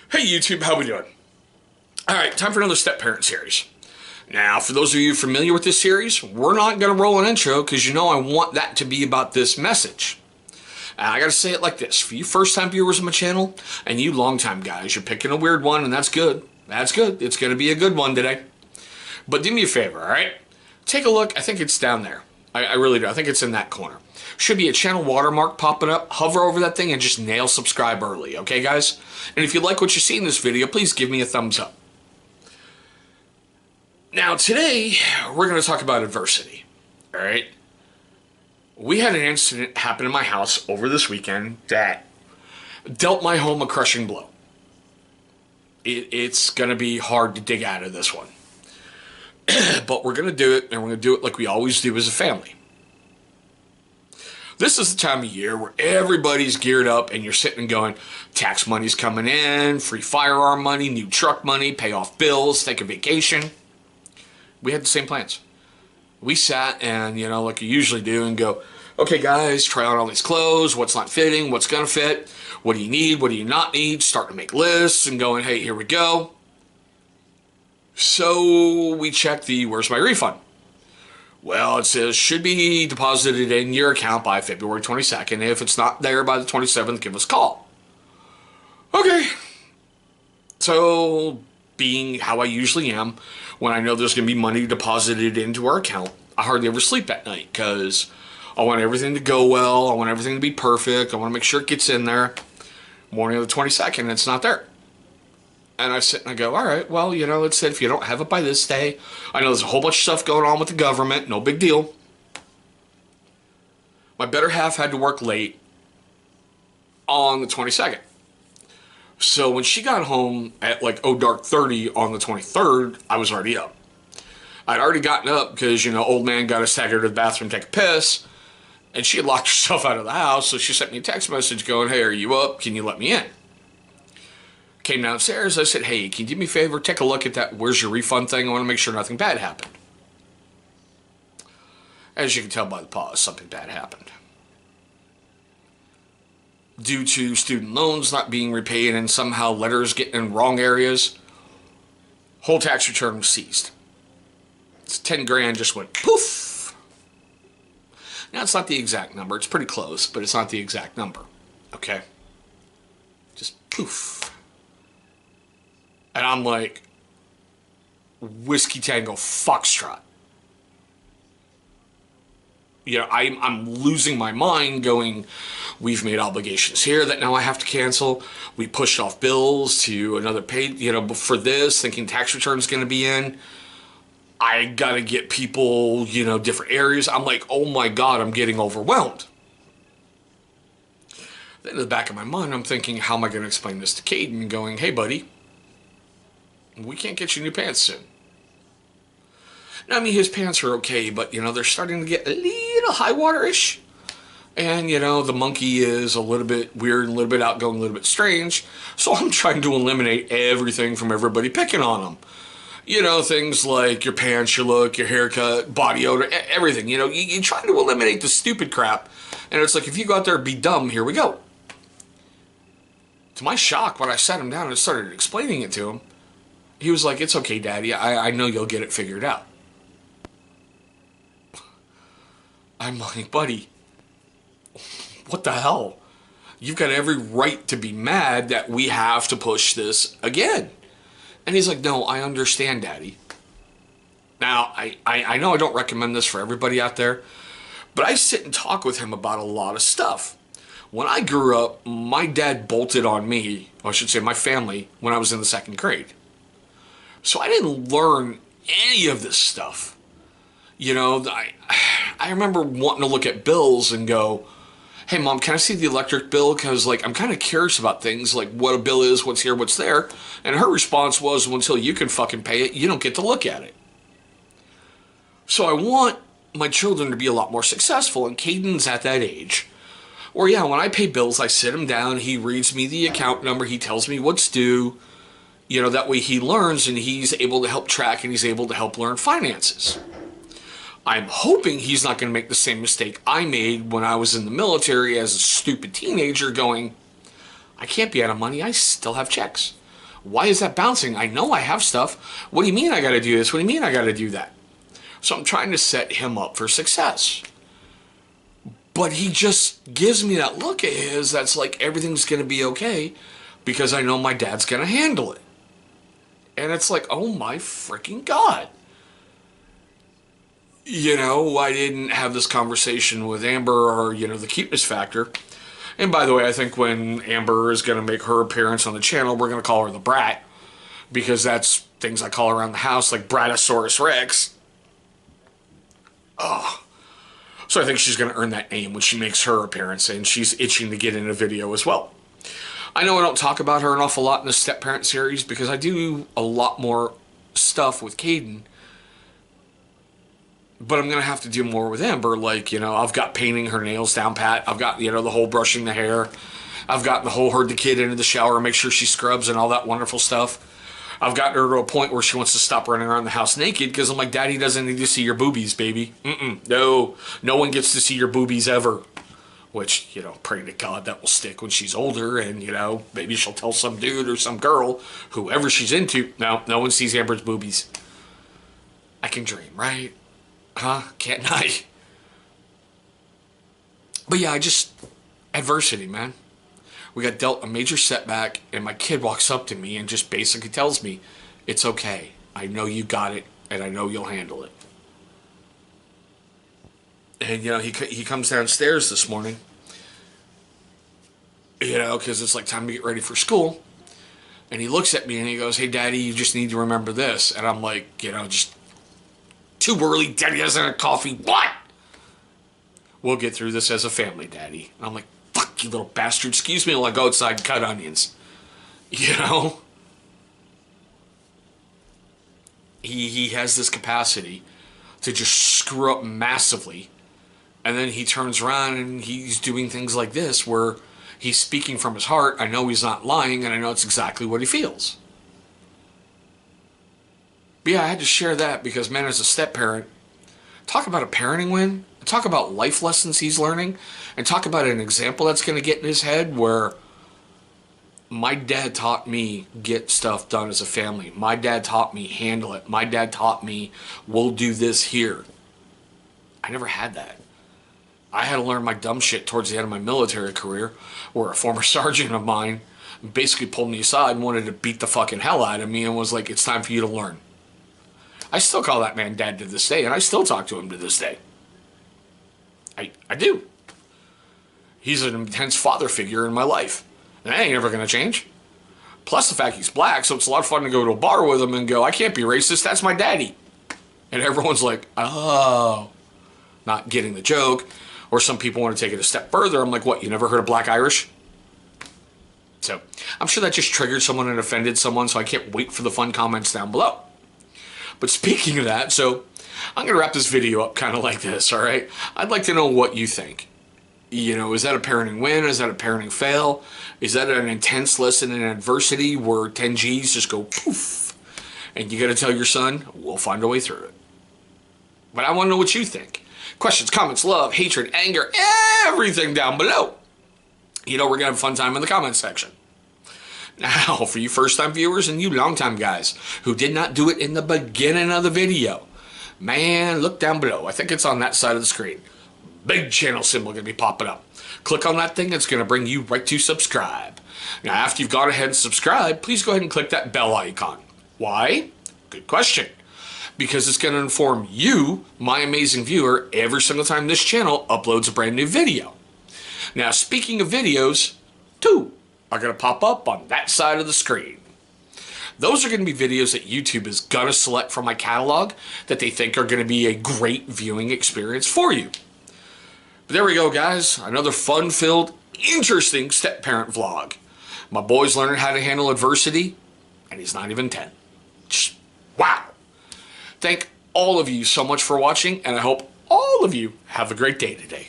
Hey YouTube, how we doing? Alright, time for another Step Parent series. Now, for those of you familiar with this series, we're not going to roll an intro because you know I want that to be about this message. And I got to say it like this. For you first-time viewers of my channel, and you long-time guys, you're picking a weird one, and that's good. That's good. It's going to be a good one today. But do me a favor, alright? Take a look. I think it's down there. I really do. I think it's in that corner. Should be a channel watermark popping up. Hover over that thing and just nail subscribe early, okay guys? And if you like what you see in this video, please give me a thumbs up. Now today, we're going to talk about adversity, alright? We had an incident happen in my house over this weekend that dealt my home a crushing blow. It's going to be hard to dig out of this one. But we're going to do it, and we're going to do it like we always do as a family. This is the time of year where everybody's geared up and you're sitting and going, tax money's coming in, free firearm money, new truck money, pay off bills, take a vacation. We had the same plans. We sat and, you know, like you usually do and go, okay guys, try on all these clothes, what's not fitting, what's going to fit, what do you need, what do you not need, start to make lists and going, hey, here we go. So we checked the where's my refund? Well, it says should be deposited in your account by February 22nd. If it's not there by the 27th, give us a call. Okay. So, being how I usually am, when I know there's going to be money deposited into our account, I hardly ever sleep at night because I want everything to go well. I want everything to be perfect. I want to make sure it gets in there. Morning of the 22nd, it's not there. And I sit and I go, all right, well, you know, it said if you don't have it by this day, I know there's a whole bunch of stuff going on with the government, no big deal. My better half had to work late on the 22nd. So when she got home at like dark 30 on the 23rd, I was already up. I'd already gotten up because, you know, old man got us staggered to the bathroom to take a piss, and she had locked herself out of the house, so she sent me a text message going, hey, are you up? Can you let me in? Came downstairs, I said, hey, can you do me a favor, take a look at that where's your refund thing, I want to make sure nothing bad happened. As you can tell by the pause, something bad happened. Due to student loans not being repaid and somehow letters getting in wrong areas, whole tax return was seized. It's 10 grand just went poof. Now it's not the exact number, it's pretty close, but it's not the exact number, okay? Just poof. And I'm like, Whiskey Tango Foxtrot. You know, I'm losing my mind going, we've made obligations here that now I have to cancel. We pushed off bills to another pay, you know, for this, thinking tax return is going to be in. I got to get people, you know, different areas. I'm like, oh my God, I'm getting overwhelmed. Then in the back of my mind, I'm thinking, how am I going to explain this to Caden? Going, hey, buddy, we can't get you new pants soon. Now, I mean, his pants are okay, but, you know, they're starting to get a little high water-ish. And, you know, the monkey is a little bit weird, a little bit outgoing, a little bit strange. So I'm trying to eliminate everything from everybody picking on him. You know, things like your pants, your look, your haircut, body odor, everything. You know, you try to eliminate the stupid crap. And it's like, if you go out there and be dumb, here we go. To my shock, when I sat him down and started explaining it to him, he was like, it's okay, Daddy. I know you'll get it figured out. I'm like, buddy, what the hell? You've got every right to be mad that we have to push this again. And he's like, no, I understand, Daddy. Now, I know I don't recommend this for everybody out there, but I sit and talk with him about a lot of stuff. When I grew up, my dad bolted on me, or I should say my family, when I was in the 2nd grade. So I didn't learn any of this stuff. You know, I remember wanting to look at bills and go, hey, Mom, can I see the electric bill? Because, like, I'm kind of curious about things, like what a bill is, what's here, what's there. And her response was, well, until you can fucking pay it, you don't get to look at it. So I want my children to be a lot more successful, and Caden's at that age. Or, yeah, when I pay bills, I sit him down, he reads me the account number, he tells me what's due. You know, that way he learns and he's able to help track and he's able to help learn finances. I'm hoping he's not going to make the same mistake I made when I was in the military as a stupid teenager going, I can't be out of money, I still have checks. Why is that bouncing? I know I have stuff. What do you mean I got to do this? What do you mean I got to do that? So I'm trying to set him up for success. But he just gives me that look at his that's like everything's going to be okay because I know my dad's going to handle it. And it's like, oh my freaking God. You know, I didn't have this conversation with Amber or, you know, the cuteness factor. And by the way, I think when Amber is going to make her appearance on the channel, we're going to call her the Brat. Because that's things I call around the house, like Bratosaurus Rex. Oh. So I think she's going to earn that name when she makes her appearance, and she's itching to get in a video as well. I know I don't talk about her an awful lot in the Step Parent series because I do a lot more stuff with Caden. But I'm going to have to do more with Amber. Like, you know, I've got painting her nails down pat. I've got, you know, the whole brushing the hair. I've got the whole herd the kid into the shower and make sure she scrubs and all that wonderful stuff. I've gotten her to a point where she wants to stop running around the house naked because I'm like, Daddy doesn't need to see your boobies, baby. No one gets to see your boobies ever. Which, you know, pray to God that will stick when she's older and, you know, maybe she'll tell some dude or some girl, whoever she's into, no one sees Amber's boobies. I can dream, right? Huh? Can't I? But yeah, adversity, man. We got dealt a major setback, and my kid walks up to me and just basically tells me, it's okay. I know you got it, and I know you'll handle it. And, you know, he comes downstairs this morning, you know, because it's like time to get ready for school. And he looks at me and he goes, hey, Daddy, you just need to remember this. And I'm like, you know, just too early. Daddy hasn't had coffee. What? We'll get through this as a family, Daddy. And I'm like, fuck you, little bastard. Excuse me while I go outside and cut onions. You know? He has this capacity to just screw up massively. And then he turns around and he's doing things like this where he's speaking from his heart. I know he's not lying, and I know it's exactly what he feels. But yeah, I had to share that because, man, as a step parent, talk about a parenting win. Talk about life lessons he's learning. And talk about an example that's going to get in his head where my dad taught me get stuff done as a family. My dad taught me handle it. My dad taught me we'll do this here. I never had that. I had to learn my dumb shit towards the end of my military career, where a former sergeant of mine basically pulled me aside and wanted to beat the fucking hell out of me and was like, it's time for you to learn. I still call that man Dad to this day, and I still talk to him to this day. I do. He's an intense father figure in my life. And that ain't ever going to change. Plus the fact he's black, so it's a lot of fun to go to a bar with him and go, I can't be racist, that's my daddy. And everyone's like, oh. Not getting the joke. Or some people want to take it a step further. I'm like, what, you never heard of Black Irish? So, I'm sure that just triggered someone and offended someone, so I can't wait for the fun comments down below. But speaking of that, so I'm going to wrap this video up kind of like this, all right? I'd like to know what you think. You know, is that a parenting win? Is that a parenting fail? Is that an intense lesson in adversity where 10 G's just go poof? And you got to tell your son, we'll find a way through it. But I want to know what you think. Questions, comments, love, hatred, anger, everything down below. You know, we're going to have a fun time in the comments section. Now, for you first-time viewers and you long-time guys who did not do it in the beginning of the video, man, look down below. I think it's on that side of the screen. Big channel symbol going to be popping up. Click on that thing. It's going to bring you right to subscribe. Now, after you've gone ahead and subscribed, please go ahead and click that bell icon. Why? Good question. Because it's going to inform you, my amazing viewer, every single time this channel uploads a brand new video. Now, speaking of videos, two are going to pop up on that side of the screen. Those are going to be videos that YouTube is going to select from my catalog that they think are going to be a great viewing experience for you. But there we go, guys. Another fun-filled, interesting step-parent vlog. My boy's learning how to handle adversity, and he's not even 10. Just, wow. Thank all of you so much for watching, and I hope all of you have a great day today.